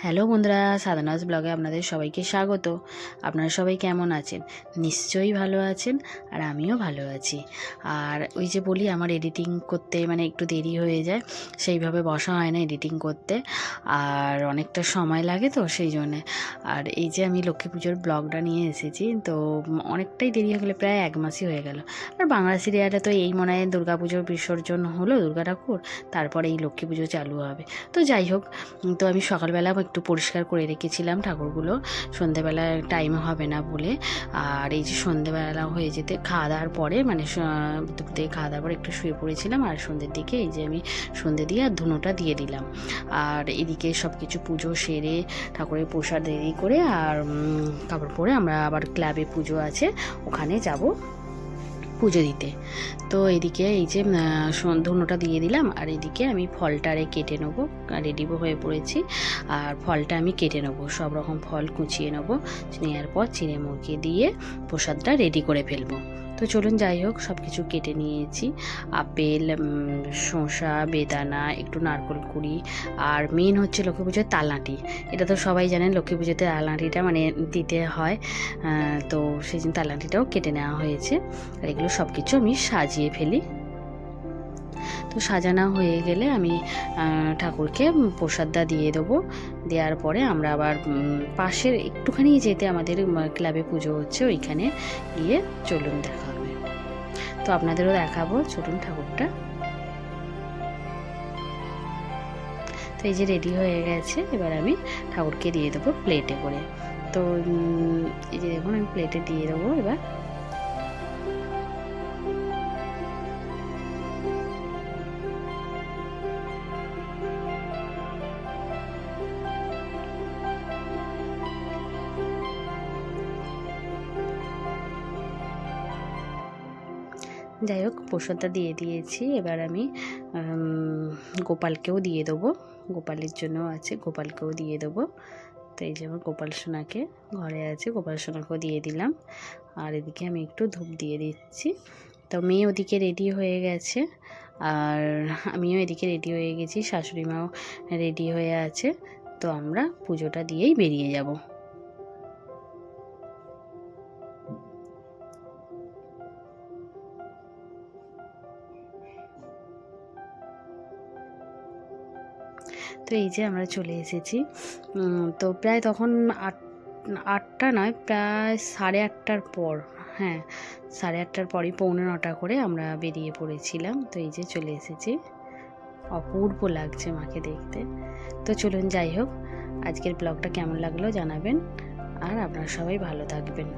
Hello বন্ধুরা, সাধনাস ব্লগে আপনাদের সবাইকে স্বাগত। আপনারা সবাই কেমন আছেন? নিশ্চয়ই ভালো আছেন, আর আমিও ভালো আছি। আর ওই যে বলি, আমার এডিটিং করতে মানে একটু দেরি হয়ে যায়, সেইভাবে বসা হয় না এডিটিং করতে, আর অনেকটা সময় লাগে, তো সেই জন্যে। আর এই যে আমি লক্ষ্মী পুজোর ব্লগটা নিয়ে এসেছি, তো অনেকটাই দেরি হয়ে গেলে, প্রায় 1 মাসই হয়ে গেল। আর বাংলা সিরিয়ালে তো এই মনে হয় দুর্গা পুজোর বিসর্জন হলো, দুর্গা ঠাকুর, তারপরে এই লক্ষ্মী পুজো চালু হবে। তো যাই হোক, তো আমি সকালবেলা একটু পরিষ্কার করে রেখেছিলাম ঠাকুরগুলো, সন্ধেবেলা টাইম হবে না বলে। আর এই যে সন্ধেবেলা হয়ে যেতে খাওয়া দাওয়ার পরে, মানে দুপুর থেকে খাওয়া দাওয়ার পরে একটু শুয়ে পড়েছিলাম, আর সন্ধ্যের দিকে এই যে আমি সন্ধে দিয়ে আর ধুনোটা দিয়ে দিলাম। আর এদিকে সব কিছু পুজো সেরে ঠাকুরের প্রসাদ রেডি করে আর কাপড় পরে আমরা আবার ক্লাবে পুজো আছে, ওখানে যাব পুজো দিতে। তো এদিকে এই যে ধুনোটা দিয়ে দিলাম, আর এদিকে আমি ফলটারে কেটে নেবো, রেডি হয়ে পড়েছি। আর ফলটা আমি কেটে নেবো, সব রকম ফল কুচিয়ে নেবো, নেওয়ার পর চিড়ে মুড়কি দিয়ে প্রসাদটা রেডি করে ফেলবো। তো চলুন, যাই হোক, সব কিছু কেটে নিয়েছি। আপেল, শসা, বেদানা, একটু নারকেল কুড়ি, আর মেন হচ্ছে লক্ষ্মী পুজোর তালনাটি। এটা তো সবাই জানেন, লক্ষ্মী পুজোতে তালনাটিটা মানে দিতে হয়, তো সেই জন্য তালনাটিটাও কেটে নেওয়া হয়েছে। আর এগুলো সব কিছু আমি সাজিয়ে ফেলি। তো সাজানো হয়ে গেলে আমি ঠাকুরকে প্রসাদটা দিয়ে দেবো। দেওয়ার পরে আমরা আবার পাশের একটুখানি যেতে, আমাদের ক্লাবে পুজো হচ্ছে, ওইখানে গিয়ে চলুন দেখা হবে। তো আপনাদেরও দেখাবো, চলুন ঠাকুরটা। তো এই যে রেডি হয়ে গেছে, এবার আমি ঠাকুরকে দিয়ে দেবো প্লেটে করে। তো এই যে দেখুন, আমি প্লেটে দিয়ে দেবো এবার। যাই হোক, প্রসাদটা দিয়ে দিয়েছি, এবার আমি গোপালকেও দিয়ে দেবো, গোপালের জন্য আছে, গোপালকেও দিয়ে দেবো। তো এই যে আমার গোপাল সোনাকে ঘরে আছে, গোপাল সোনাকেও দিয়ে দিলাম। আর এদিকে আমি একটু ধূপ দিয়ে দিচ্ছি। তো মেয়ে ওদিকে রেডি হয়ে গেছে, আর আমিও এদিকে রেডি হয়ে গেছি, শাশুড়ি মাও রেডি হয়ে আছে। তো আমরা পুজোটা দিয়েই বেরিয়ে যাব। তো এই যে আমরা চলে এসেছি। তো প্রায় তখন আটটা নয়, প্রায় 8:30টার পর, হ্যাঁ 8:30টার পরই, 8:45 করে আমরা বেরিয়ে পড়েছিলাম। তো এই যে চলে এসেছি, অপূর্ব লাগছে মাকে দেখতে। তো চলুন, যাই হোক, আজকের ব্লগটা কেমন লাগলো জানাবেন, আর আপনারা সবাই ভালো থাকবেন।